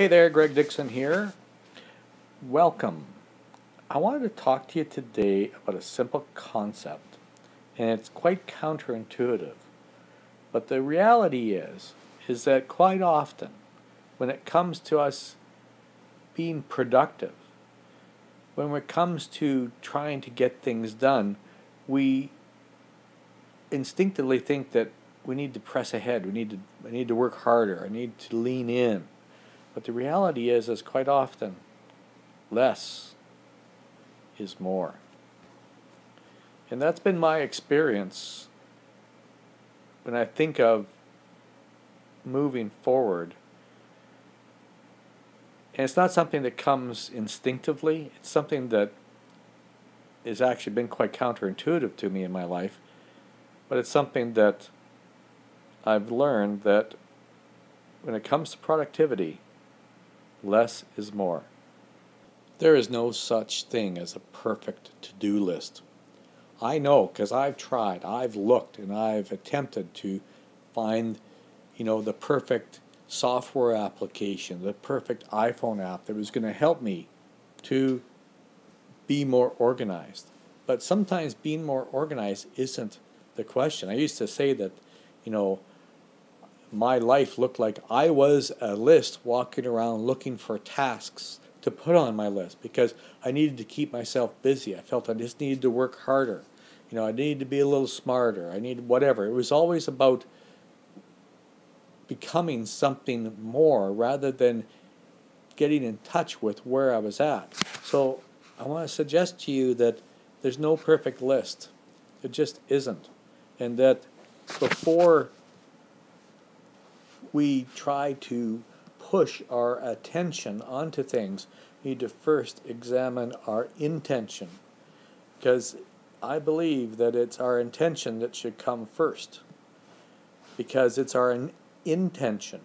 Hey there, Greg Dixon here. Welcome. I wanted to talk to you today about a simple concept, and it's quite counterintuitive. But the reality is that quite often, when it comes to us being productive, when it comes to trying to get things done, we instinctively think that we need to press ahead, I need to work harder, I need to lean in. But the reality is quite often, less is more. And that's been my experience when I think of moving forward. And it's not something that comes instinctively, it's something that has actually been quite counterintuitive to me in my life. But it's something that I've learned that when it comes to productivity, less is more. There is no such thing as a perfect to-do list. I know because I've tried, I've looked, and I've attempted to find, the perfect software application, the perfect iPhone app that was going to help me to be more organized. But sometimes being more organized isn't the question. I used to say that, my life looked like I was a list walking around looking for tasks to put on my list because I needed to keep myself busy. I felt I just needed to work harder. I needed to be a little smarter. I needed whatever. It was always about becoming something more rather than getting in touch with where I was at. So I want to suggest to you that there's no perfect list. It just isn't. And that before we try to push our attention onto things, we need to first examine our intention. Because I believe that it's our intention that should come first. Because it's our intention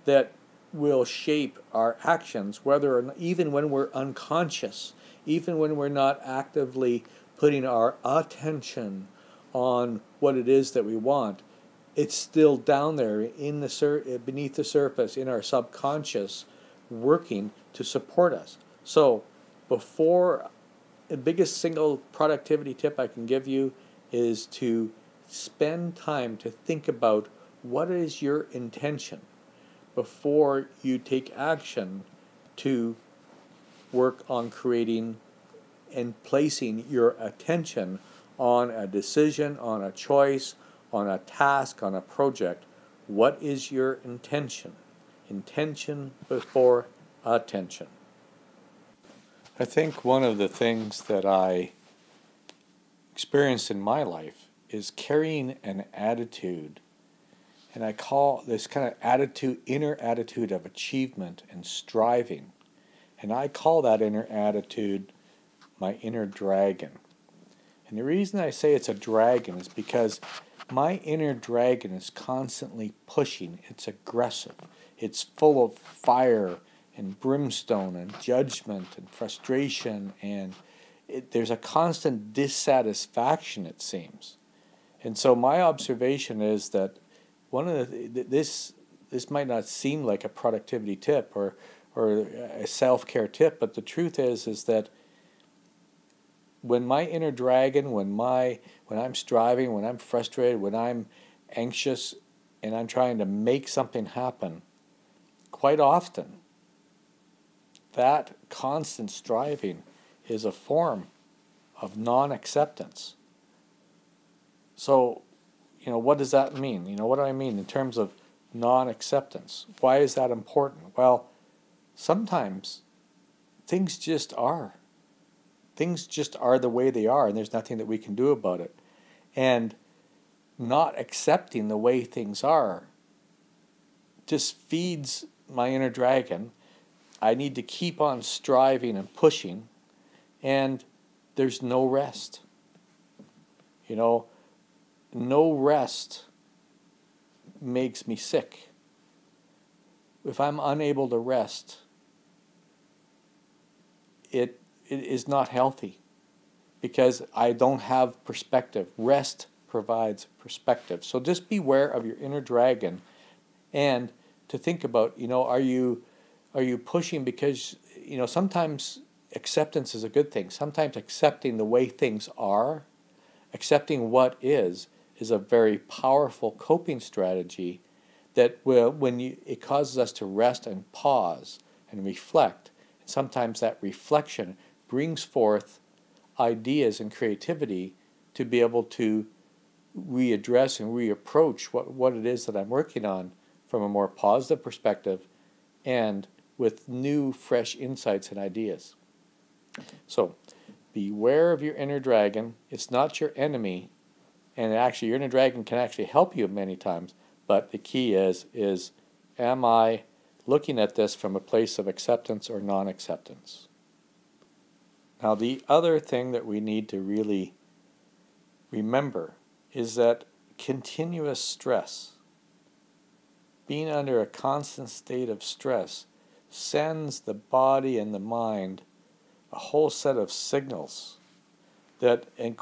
that will shape our actions, even when we're unconscious, even when we're not actively putting our attention on what it is that we want. It's still down there in beneath the surface in our subconscious, working to support us. So, the biggest single productivity tip I can give you is to spend time to think about what is your intention before you take action to work on creating and placing your attention on a decision, on a choice, on a task, on a project. What is your intention? Intention before attention. I think one of the things that I experienced in my life is carrying an attitude, and I call this kind of inner attitude of achievement and striving, and I call that inner attitude my inner dragon. And the reason I say it's a dragon is because my inner dragon is constantly pushing. It's aggressive. It's full of fire and brimstone and judgment and frustration, and there's a constant dissatisfaction, it seems. And so my observation is that this might not seem like a productivity tip or a self-care tip, but the truth is that when my inner dragon, when I'm striving, when I'm frustrated, when I'm anxious, and I'm trying to make something happen, quite often, that constant striving is a form of non-acceptance. So, what does that mean? What do I mean in terms of non-acceptance? Why is that important? Well, sometimes things just are. Things just are the way they are, and there's nothing that we can do about it. And not accepting the way things are just feeds my inner dragon. I need to keep on striving and pushing, and there's no rest. No rest makes me sick. If I'm unable to rest, it is not healthy because I don't have perspective. Rest provides perspective. So just beware of your inner dragon and to think about, are you are you pushing because, sometimes acceptance is a good thing. Sometimes accepting the way things are, accepting what is a very powerful coping strategy that it causes us to rest and pause and reflect. And sometimes that reflection brings forth ideas and creativity to be able to readdress and reapproach what it is that I'm working on from a more positive perspective and with new, fresh insights and ideas. So, beware of your inner dragon. It's not your enemy, and actually your inner dragon can actually help you many times, but the key is am I looking at this from a place of acceptance or non-acceptance? Now, the other thing that we need to really remember is that continuous stress, being under a constant state of stress, sends the body and the mind a whole set of signals that, and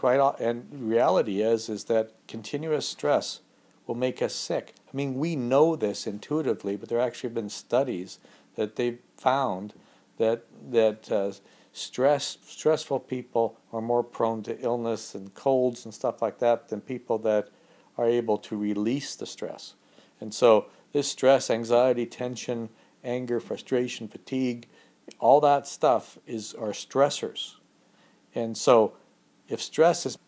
reality is that continuous stress will make us sick. I mean, we know this intuitively, but there actually have been studies that they've found that stressful people are more prone to illness and colds and stuff like that than people that are able to release the stress. And so this stress, anxiety, tension, anger, frustration, fatigue, all that stuff are stressors. And so if stress is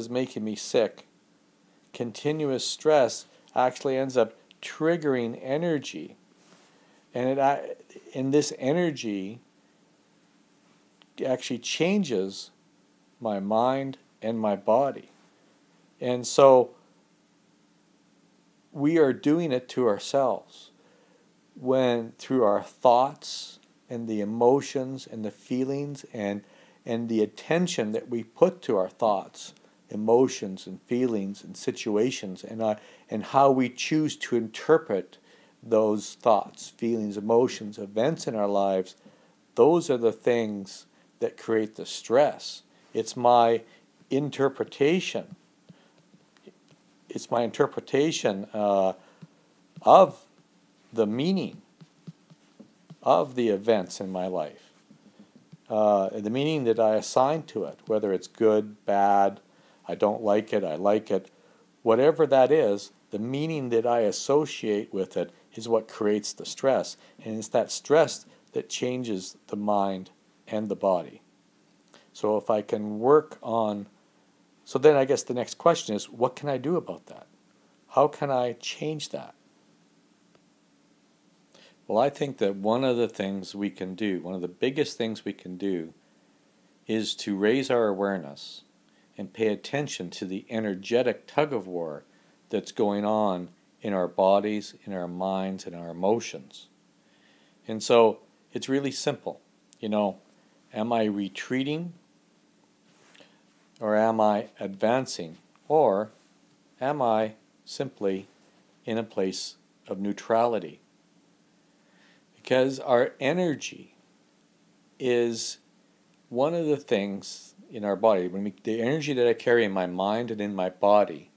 making me sick, continuous stress actually ends up triggering energy. And this energy actually changes my mind and my body. And so we are doing it to ourselves when through our thoughts and the emotions and the feelings and the attention that we put to our thoughts, emotions and feelings and situations and how we choose to interpret those thoughts, feelings, emotions, events in our lives, those are the things that create the stress. It's my interpretation. It's my interpretation of the meaning of the events in my life, the meaning that I assign to it, whether it's good, bad, I don't like it, I like it, whatever that is, the meaning that I associate with it is what creates the stress. And it's that stress that changes the mind and the body. So if I can work on, so then I guess the next question is, what can I do about that? How can I change that? Well, I think that one of the things we can do, one of the biggest things we can do, is to raise our awareness and pay attention to the energetic tug-of-war that's going on in our bodies, in our minds, in our emotions. And so it's really simple. Am I retreating? Or am I advancing? Or am I simply in a place of neutrality? Because our energy is one of the things in our body. The energy that I carry in my mind and in my body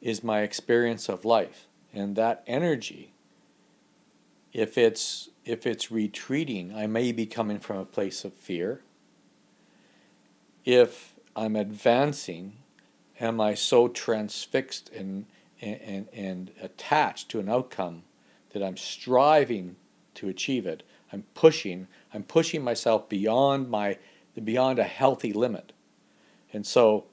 is my experience of life. And that energy, if it's retreating, I may be coming from a place of fear. If I'm advancing, am I so transfixed and attached to an outcome that I'm striving to achieve it? I'm pushing myself beyond a healthy limit. And so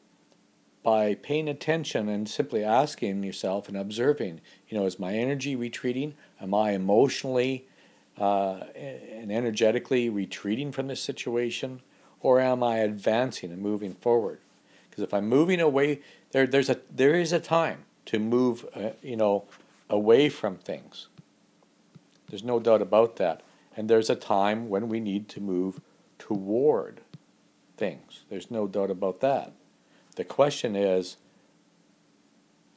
by paying attention and simply asking yourself and observing, is my energy retreating? Am I emotionally and energetically retreating from this situation? Or am I advancing and moving forward? Because if I'm moving away, there is a time to move, away from things. There's no doubt about that. And there's a time when we need to move toward things. There's no doubt about that. The question is,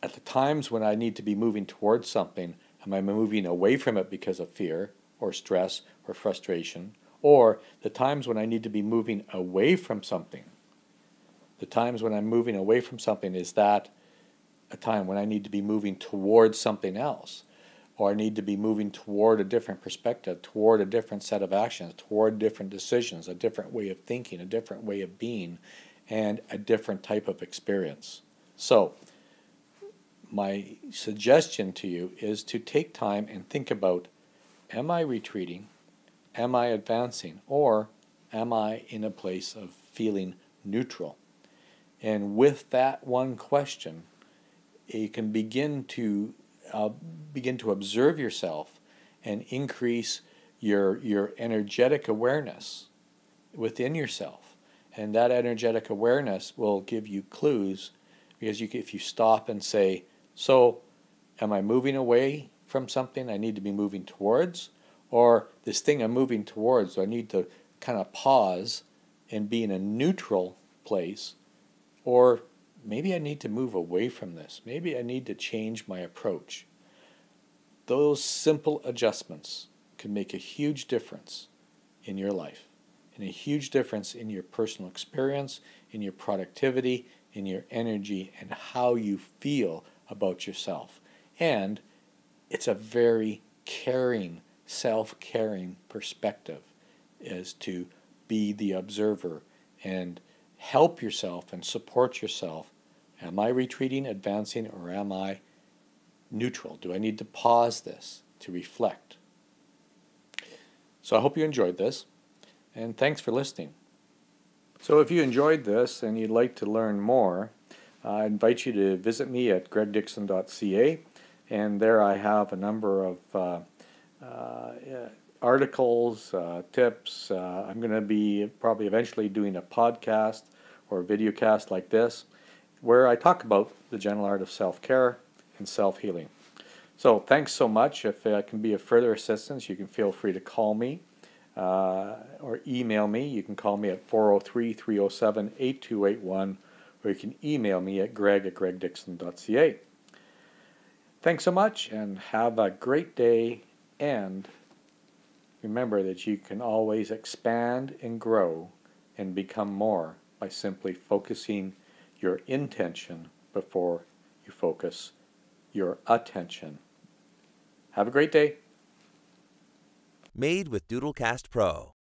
at the times when I need to be moving towards something, am I moving away from it because of fear or stress or frustration? Or the times when I need to be moving away from something, the times when I'm moving away from something, is that a time when I need to be moving towards something else? or I need to be moving toward a different perspective, toward a different set of actions, toward different decisions, a different way of thinking, a different way of being, and a different type of experience. So, my suggestion to you is to take time and think about, am I retreating? Am I advancing? Or am I in a place of feeling neutral? And with that one question, you can begin to observe yourself and increase your energetic awareness within yourself. And that energetic awareness will give you clues, because if you stop and say, so am I moving away from something I need to be moving towards? Or this thing I'm moving towards, I need to kind of pause and be in a neutral place? Or maybe I need to move away from this. Maybe I need to change my approach. Those simple adjustments can make a huge difference in your life, and a huge difference in your personal experience, in your productivity, in your energy, and how you feel about yourself. And it's a very caring, self-caring perspective, is to be the observer and help yourself and support yourself. Am I retreating, advancing, or am I neutral? Do I need to pause this to reflect? So I hope you enjoyed this, and thanks for listening. So if you enjoyed this and you'd like to learn more, I invite you to visit me at gregdixon.ca, and there I have a number of articles, tips. I'm going to be probably eventually doing a podcast or a video cast like this, where I talk about the general art of self-care and self-healing. So thanks so much. If I can be of further assistance, you can feel free to call me or email me. You can call me at 403-307-8281, or you can email me at greg@gregdixon.ca. Thanks so much, and have a great day, and remember that you can always expand and grow and become more by simply focusing your intention before you focus your attention. Have a great day. Made with Doodlecast Pro.